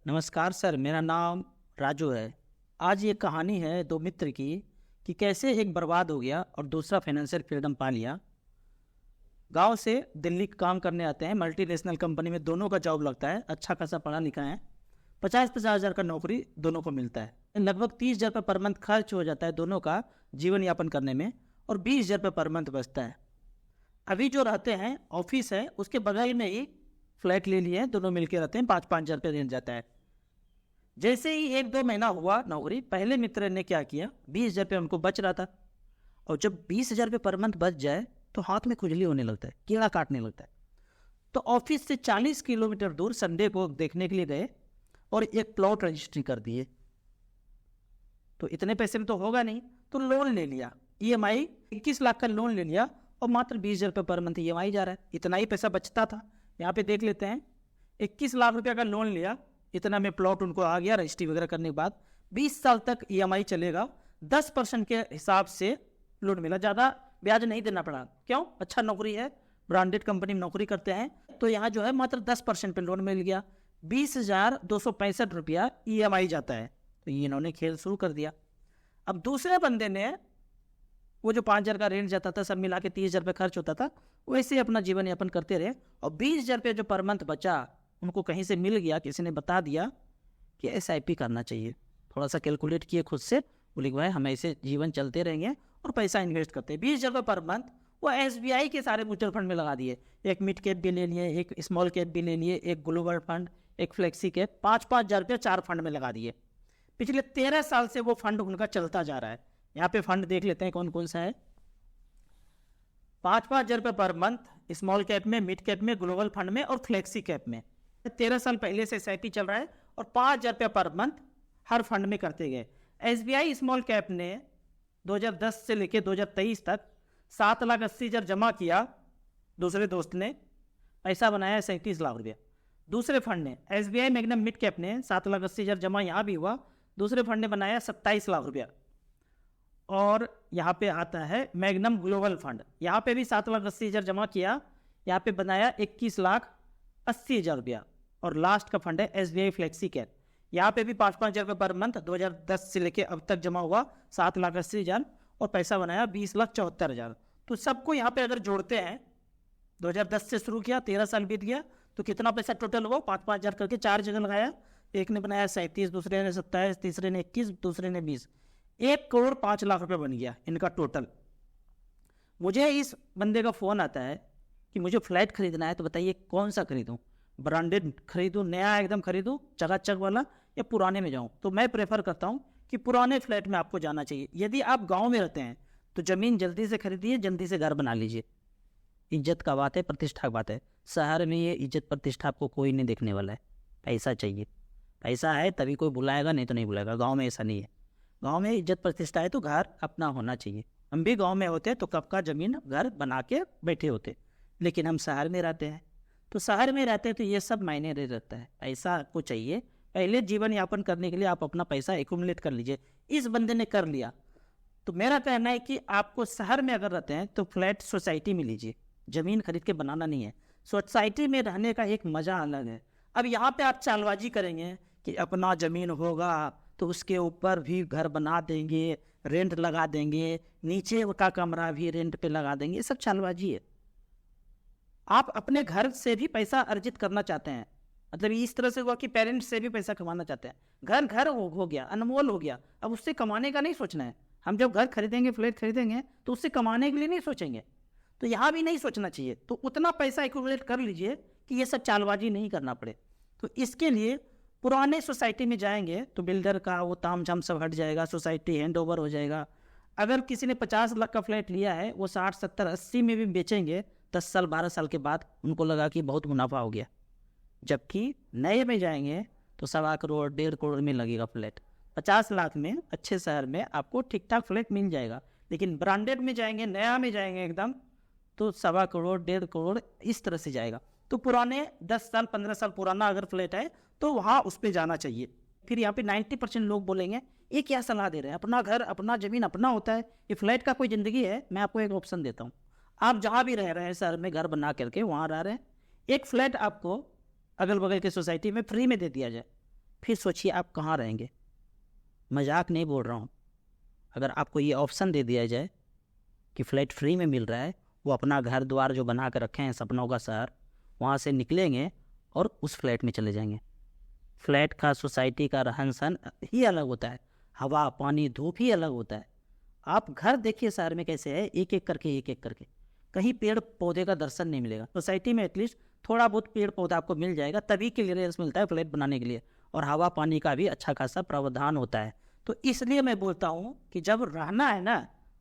नमस्कार सर, मेरा नाम राजू है। आज ये कहानी है दो मित्र की कि कैसे एक बर्बाद हो गया और दूसरा फाइनेंशियल फ्रीडम पा लिया। गांव से दिल्ली काम करने आते हैं, मल्टीनेशनल कंपनी में दोनों का जॉब लगता है। अच्छा खासा पढ़ा लिखा है, 50-50 हज़ार का नौकरी दोनों को मिलता है। लगभग 30 हज़ार पर मंथ खर्च हो जाता है दोनों का जीवन यापन करने में, और 20 हज़ार पर मंथ बचता है। अभी जो रहते हैं ऑफिस है उसके बगल में ही फ्लैट ले लिए हैं, दोनों मिलकर रहते हैं। 5-5 हज़ार रुपये रेंट जाता है। जैसे ही 1-2 महीना हुआ नौकरी, पहले मित्र ने क्या किया, 20 हज़ार रुपये हमको बच रहा था। और जब 20 हज़ार रुपये पर मंथ बच जाए तो हाथ में खुजली होने लगता है, कीड़ा काटने लगता है। तो ऑफिस से 40 किलोमीटर दूर संडे को देखने के लिए गए और एक प्लॉट रजिस्ट्री कर दिए। तो इतने पैसे में तो होगा नहीं, तो लोन ले लिया। ईएमआई 21 लाख का लोन ले लिया और मात्र 20 हज़ार रुपये पर मंथ ईएमआई जा रहा है। इतना ही पैसा बचता था। यहाँ पे देख लेते हैं, 21 लाख रुपये का लोन लिया, इतना में प्लॉट उनको आ गया। रजिस्ट्री वगैरह करने के बाद 20 साल तक ईएमआई चलेगा। 10% के हिसाब से लोन मिला, ज़्यादा ब्याज नहीं देना पड़ा। क्यों? अच्छा नौकरी है, ब्रांडेड कंपनी में नौकरी करते हैं, तो यहाँ जो है मात्र 10% पे लोन मिल गया। 20,265 रुपया ईएमआई जाता है। तो ये इन्होंने खेल शुरू कर दिया। अब दूसरे बंदे ने वो जो 5 हज़ार का रेंट जाता था, सब मिला के 30 हज़ार रुपये खर्च होता था, वैसे अपना जीवन यापन करते रहे। और 20 हज़ार रुपये जो पर मंथ बचा, उनको कहीं से मिल गया, किसी ने बता दिया कि एसआईपी करना चाहिए। थोड़ा सा कैलकुलेट किए खुद से, बोले भाई हम ऐसे जीवन चलते रहेंगे और पैसा इन्वेस्ट करते हैं। 20 हज़ार रुपये पर मंथ वो एसबीआई के सारे म्यूचुअल फंड में लगा दिए। एक मिड कैप भी ले लिए, एक स्मॉल कैप भी ले लिए, एक ग्लोबल फंड, एक फ्लेक्सी कैप। 5-5 हज़ार रुपये 4 फंड में लगा दिए। पिछले 13 साल से वो फंड उनका चलता जा रहा है। यहाँ पे फंड देख लेते हैं कौन कौन सा है। 5-5 हज़ार रुपये पर मंथ स्मॉल कैप में, मिड कैप में, ग्लोबल फंड में और फ्लेक्सी कैप में। 13 साल पहले से एसआईपी चल रहा है और 5 हज़ार रुपये पर मंथ हर फंड में करते गए। एसबीआई स्मॉल कैप ने 2010 से लेकर 2023 तक 7,80,000 जमा किया। दूसरे दोस्त ने पैसा बनाया 37 लाख रुपया। दूसरे फंड ने, एसबीआई मैग्नम मिड कैप ने 7,80,000 जमा यहाँ भी हुआ, दूसरे फंड ने बनाया 27 लाख रुपया। और यहाँ पे आता है मैग्नम ग्लोबल फंड, यहाँ पे भी 7,80,000 जमा किया, यहाँ पे बनाया 21,80,000 रुपया। और लास्ट का फंड है एसबीआई फ्लेक्सी कैप, यहाँ पे भी 5-5 हज़ार रुपये पर मंथ 2010 से लेके अब तक जमा हुआ 7,80,000 और पैसा बनाया 20,74,000। तो सबको यहाँ पे अगर जोड़ते हैं, 2010 से शुरू किया, 13 साल बीत गया, तो कितना पैसा टोटल हुआ? 5-5 हज़ार करके 4 जगह लगाया। एक ने बनाया 37, दूसरे ने 27, तीसरे ने 21, दूसरे ने 20। 1,05,00,000 रुपये बन गया इनका टोटल। मुझे इस बंदे का फ़ोन आता है कि मुझे फ्लैट खरीदना है, तो बताइए कौन सा खरीदूं? ब्रांडेड खरीदूं, नया एकदम खरीदूं चकाचक वाला, या पुराने में जाऊं? तो मैं प्रेफर करता हूं कि पुराने फ्लैट में आपको जाना चाहिए। यदि आप गांव में रहते हैं तो ज़मीन जल्दी से खरीदिए, जल्दी से घर बना लीजिए। इज्जत का बात है, प्रतिष्ठा की बात है। शहर में ये इज्जत प्रतिष्ठा आपको कोई नहीं देखने वाला है। पैसा चाहिए, पैसा है तभी कोई बुलाएगा, नहीं तो नहीं बुलाएगा। गाँव में ऐसा नहीं है। गांव में इज्जत प्रतिष्ठा है तो घर अपना होना चाहिए। हम भी गांव में होते तो कब का ज़मीन घर बना के बैठे होते, लेकिन हम शहर में रहते हैं। तो शहर में रहते हैं तो ये सब मायने रह रहता है। पैसा आपको चाहिए, पहले जीवन यापन करने के लिए आप अपना पैसा एक्यूमुलेट कर लीजिए। इस बंदे ने कर लिया। तो मेरा कहना है कि आपको शहर में अगर रहते हैं तो फ्लैट सोसाइटी में लीजिए, ज़मीन खरीद के बनाना नहीं है। सोसाइटी में रहने का एक मज़ा अलग है। अब यहाँ पे आप चालबाजी करेंगे कि अपना ज़मीन होगा तो उसके ऊपर भी घर बना देंगे, रेंट लगा देंगे, नीचे का कमरा भी रेंट पे लगा देंगे, ये सब चालबाजी है। आप अपने घर से भी पैसा अर्जित करना चाहते हैं, मतलब इस तरह से हुआ कि पेरेंट्स से भी पैसा कमाना चाहते हैं। घर घर हो गया, अनमोल हो गया। अब उससे कमाने का नहीं सोचना है। हम जब घर खरीदेंगे, फ्लैट खरीदेंगे, तो उससे कमाने के लिए नहीं सोचेंगे। तो यहाँ भी नहीं सोचना चाहिए। तो उतना पैसा एक्यूमुलेट कर लीजिए कि ये सब चालबाजी नहीं करना पड़े। तो इसके लिए पुराने सोसाइटी में जाएंगे तो बिल्डर का वो ताम झाम सब हट जाएगा, सोसाइटी हैंड ओवर हो जाएगा। अगर किसी ने 50 लाख का फ्लैट लिया है, वो 60, 70, 80 में भी बेचेंगे 10 साल 12 साल के बाद, उनको लगा कि बहुत मुनाफा हो गया। जबकि नए में जाएंगे तो 1.25 करोड़ 1.5 करोड़ में लगेगा फ्लैट। 50 लाख में अच्छे शहर में आपको ठीक ठाक फ्लैट मिल जाएगा। लेकिन ब्रांडेड में जाएंगे, नया में जाएंगे एकदम, तो 1.25 करोड़ 1.5 करोड़ इस तरह से जाएगा। तो पुराने 10 साल 15 साल पुराना अगर फ्लैट है तो वहाँ उस पर जाना चाहिए। फिर यहाँ पे 90% लोग बोलेंगे ये क्या सलाह दे रहे हैं, अपना घर अपना ज़मीन अपना होता है, ये फ्लैट का कोई ज़िंदगी है? मैं आपको एक ऑप्शन देता हूँ। आप जहाँ भी रह रहे हैं शहर में, घर बना करके वहाँ रह रहे हैं, एक फ्लैट आपको अगल बगल के सोसाइटी में फ्री में दे दिया जाए। फिर सोचिए आप कहाँ रहेंगे। मजाक नहीं बोल रहा हूँ। अगर आपको ये ऑप्शन दे दिया जाए कि फ्लैट फ्री में मिल रहा है, वो अपना घर द्वार जो बना कर रखे हैं सपनों का शहर, वहाँ से निकलेंगे और उस फ्लैट में चले जाएंगे। फ्लैट का, सोसाइटी का रहन सहन ही अलग होता है, हवा पानी धूप ही अलग होता है। आप घर देखिए शहर में कैसे है, एक एक करके कहीं पेड़ पौधे का दर्शन नहीं मिलेगा। सोसाइटी में एटलीस्ट थोड़ा बहुत पेड़ पौधा आपको मिल जाएगा, तभी क्लियरेंस मिलता है फ्लैट बनाने के लिए, और हवा पानी का भी अच्छा खासा प्रावधान होता है। तो इसलिए मैं बोलता हूँ कि जब रहना है ना,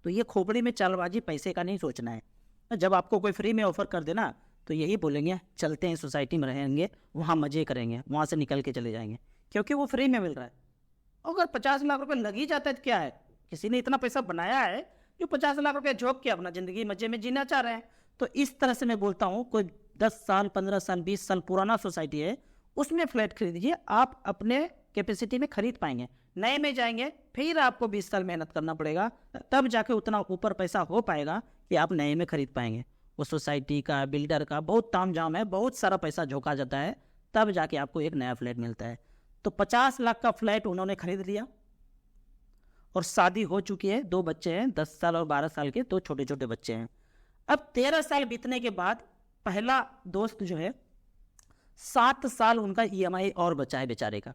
तो ये खोपड़ी में चालबाजी पैसे का नहीं सोचना है। जब आपको कोई फ्री में ऑफर कर देना तो यही बोलेंगे चलते हैं सोसाइटी में रहेंगे, वहाँ मज़े करेंगे, वहाँ से निकल के चले जाएंगे, क्योंकि वो फ्री में मिल रहा है। अगर 50 लाख रुपए लग ही जाता है तो क्या है, किसी ने इतना पैसा बनाया है जो 50 लाख रुपए झोंक के अपना ज़िंदगी मज़े में जीना चाह रहे हैं। तो इस तरह से मैं बोलता हूँ, कोई 10 साल 15 साल 20 साल पुराना सोसाइटी है, उसमें फ्लैट खरीदिए, आप अपने कैपेसिटी में खरीद पाएंगे। नए में जाएंगे फिर आपको 20 साल मेहनत करना पड़ेगा, तब जाके उतना ऊपर पैसा हो पाएगा कि आप नए में खरीद पाएंगे। वो सोसाइटी का, बिल्डर का बहुत तामझाम है, बहुत सारा पैसा झोंका जाता है, तब जाके आपको एक नया फ्लैट मिलता है। तो 50 लाख का फ्लैट उन्होंने खरीद लिया और शादी हो चुकी है, 2 बच्चे हैं, 10 साल और 12 साल के 2 छोटे छोटे बच्चे हैं। अब 13 साल बीतने के बाद पहला दोस्त जो है 7 साल उनका EMI और बचा है बेचारे का।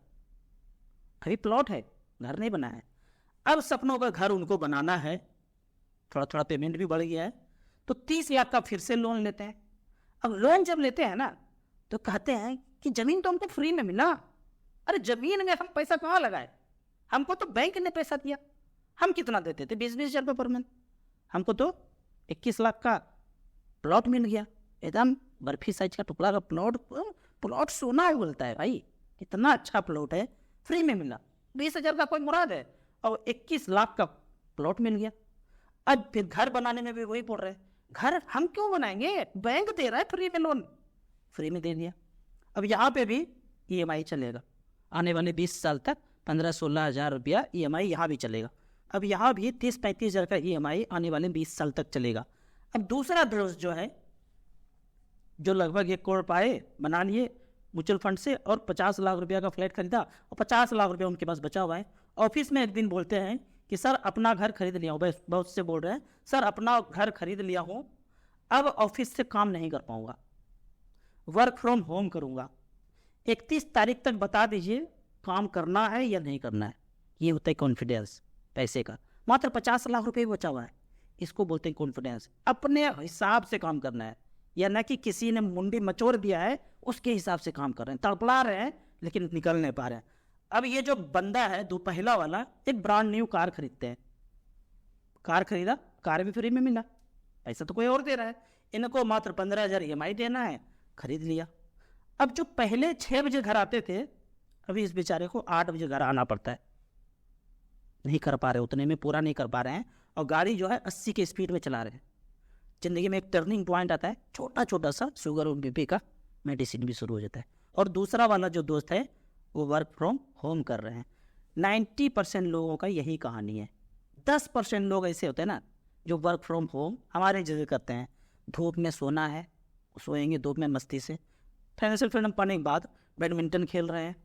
अभी प्लॉट है, घर नहीं बना है। अब सपनों का घर उनको बनाना है, थोड़ा थोड़ा पेमेंट भी बढ़ गया है, तो 30 लाख का फिर से लोन लेते हैं। अब लोन जब लेते हैं ना, तो कहते हैं कि जमीन तो हमको फ्री में मिला। अरे जमीन में हम पैसा कहाँ लगाए, हमको तो बैंक ने पैसा दिया। हम कितना देते थे, 20-20 हज़ार रुपये पर मंथ। हमको तो 21 लाख का प्लॉट मिल गया, एकदम बर्फी साइज का टुकड़ा का प्लॉट। प्लॉट सोना है बोलता है भाई, कितना अच्छा प्लॉट है, फ्री में मिला। 20 हज़ार का कोई मुराद है, और 21 लाख का प्लॉट मिल गया। अब फिर घर बनाने में भी वही बोल रहे हैं, घर हम क्यों बनाएंगे, बैंक दे रहा है फ्री में लोन, फ्री में दे दिया। अब यहाँ पे भी EMI चलेगा, आने वाले 20 साल तक 15-16 हज़ार रुपया EMI यहाँ भी चलेगा। अब यहाँ भी 30-35 हज़ार का EMI आने वाले 20 साल तक चलेगा। अब दूसरा दोस्त जो है, जो लगभग 1 करोड़ पाए, बना लिए म्यूचुअल फंड से, और 50 लाख रुपया का फ्लैट खरीदा, और 50 लाख रुपया उनके पास बचा हुआ है। ऑफिस में एक दिन बोलते हैं कि सर अपना घर खरीद लिया हूँ, बहुत से बोल रहे हैं सर अपना घर खरीद लिया हूँ, अब ऑफिस से काम नहीं कर पाऊंगा, वर्क फ्रॉम होम करूंगा, 31 तारीख तक बता दीजिए काम करना है या नहीं करना है। ये होता है कॉन्फिडेंस पैसे का। मात्र 50 लाख रुपये बचा हुआ है, इसको बोलते हैं कॉन्फिडेंस। अपने हिसाब से काम करना है, या ना कि किसी ने मुंडी मचोड़ दिया है उसके हिसाब से काम कर रहे हैं, तड़पड़ा रहे हैं लेकिन निकल नहीं पा रहे हैं। अब ये जो बंदा है दोपहिला वाला, एक ब्रांड न्यू कार खरीदते हैं, कार खरीदा, कार भी फ्री में मिला, पैसा तो कोई और दे रहा है, इनको मात्र 15 हज़ार EMI देना है, खरीद लिया। अब जो पहले 6 बजे घर आते थे, अभी इस बेचारे को 8 बजे घर आना पड़ता है। नहीं कर पा रहे, उतने में पूरा नहीं कर पा रहे हैं, और गाड़ी जो है 80 के स्पीड में चला रहे हैं। जिंदगी में एक टर्निंग पॉइंट आता है, छोटा छोटा सा, शुगर और BP का मेडिसिन भी शुरू हो जाता है। और दूसरा वाला जो दोस्त है वो वर्क फ्रॉम होम कर रहे हैं। 90% लोगों का यही कहानी है। 10% लोग ऐसे होते हैं ना जो वर्क फ्रॉम होम हमारे जगह करते हैं। धूप में सोना है, सोएंगे धूप में मस्ती से, फाइनेंशियल फ्रीडम पाने के बाद बैडमिंटन खेल रहे हैं।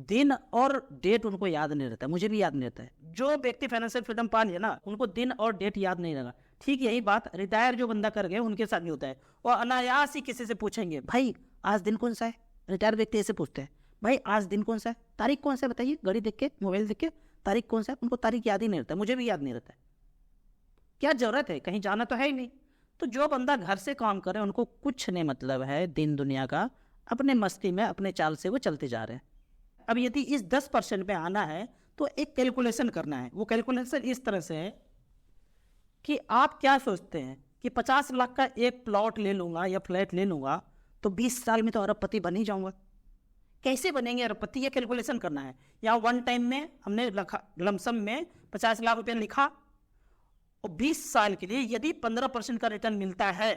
दिन और डेट उनको याद नहीं रहता, मुझे भी याद नहीं रहता है। जो व्यक्ति फाइनेंशियल फ्रीडम पा लिया ना, उनको दिन और डेट याद नहीं लगा। ठीक यही बात रिटायर जो बंदा कर गए उनके साथ नहीं होता है। वो अनायास ही किसी से पूछेंगे, भाई आज दिन कौन सा है। रिटायर व्यक्ति ऐसे पूछते हैं, भाई आज दिन कौन सा है, तारीख कौन सा है बताइए, घड़ी देख के, मोबाइल देख के तारीख कौन सा है। उनको तारीख याद ही नहीं रहता, मुझे भी याद नहीं रहता है। क्या जरूरत है, कहीं जाना तो है ही नहीं। तो जो बंदा घर से काम करे उनको कुछ नहीं मतलब है दिन दुनिया का, अपने मस्ती में अपने चाल से वो चलते जा रहे हैं। अब यदि इस 10% पे आना है तो एक कैलकुलेशन करना है। वो कैलकुलेशन इस तरह से है कि आप क्या सोचते हैं कि 50 लाख का एक प्लॉट ले लूंगा या फ्लैट ले लूंगा तो 20 साल में तो अरबपति बन ही जाऊंगा। कैसे बनेंगे अरबपति, ये कैलकुलेशन करना है। या वन टाइम में हमने लमसम में 50 लाख रुपया लिखा, और 20 साल के लिए यदि 15% का रिटर्न मिलता है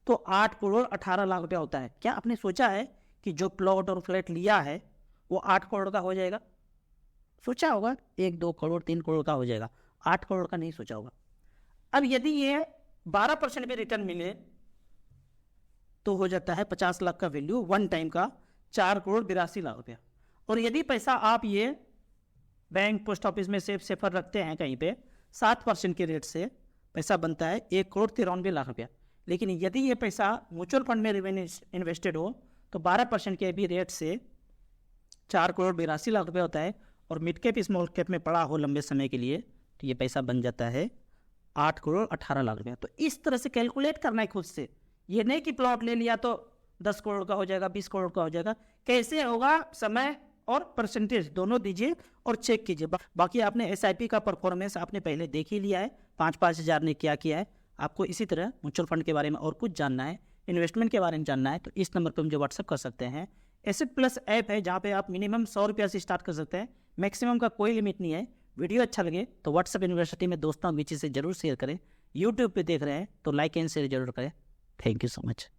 तो 8 करोड़ 18 लाख रुपया होता है। क्या आपने सोचा है कि जो प्लॉट और फ्लैट लिया है वो 8 करोड़ का हो जाएगा? सोचा होगा 1-2 करोड़ 3 करोड़ का हो जाएगा, 8 करोड़ का नहीं सोचा होगा। अब यदि ये 12% पे रिटर्न मिले तो हो जाता है 50 लाख का वैल्यू वन टाइम का 4 करोड़ 82 लाख रुपया। और यदि पैसा आप ये बैंक पोस्ट ऑफिस में सेफर रखते हैं कहीं पे 7% के रेट से पैसा बनता है 1,93,00,000 रुपया। लेकिन यदि ये पैसा म्यूचुअल फंड में इन्वेस्टेड हो तो 12% के भी रेट से 4,82,00,000 रुपया होता है। और मिड कैप स्मॉल कैप में पड़ा हो लंबे समय के लिए तो ये पैसा बन जाता है 8,18,00,000 रुपया। तो इस तरह से कैलकुलेट करना है खुद से, ये नहीं कि प्लॉट ले लिया तो 10 करोड़ का हो जाएगा, 20 करोड़ का हो जाएगा। कैसे होगा, समय और परसेंटेज दोनों दीजिए और चेक कीजिए। बाकी आपने SIP का परफॉर्मेंस आपने पहले देख ही लिया है, 5-5 हज़ार ने क्या किया है। आपको इसी तरह म्यूचुअल फंड के बारे में और कुछ जानना है, इन्वेस्टमेंट के बारे में जानना है तो इस नंबर पर मुझे व्हाट्सअप कर सकते हैं। एसेट प्लस ऐप है जहाँ पे आप मिनिमम 100 रुपया से स्टार्ट कर सकते हैं, मैक्सिमम का कोई लिमिट नहीं है। वीडियो अच्छा लगे तो व्हाट्सअप यूनिवर्सिटी में दोस्तों बीच से जरूर शेयर करें। यूट्यूब पे देख रहे हैं तो लाइक एंड शेयर जरूर करें। Thank you so much.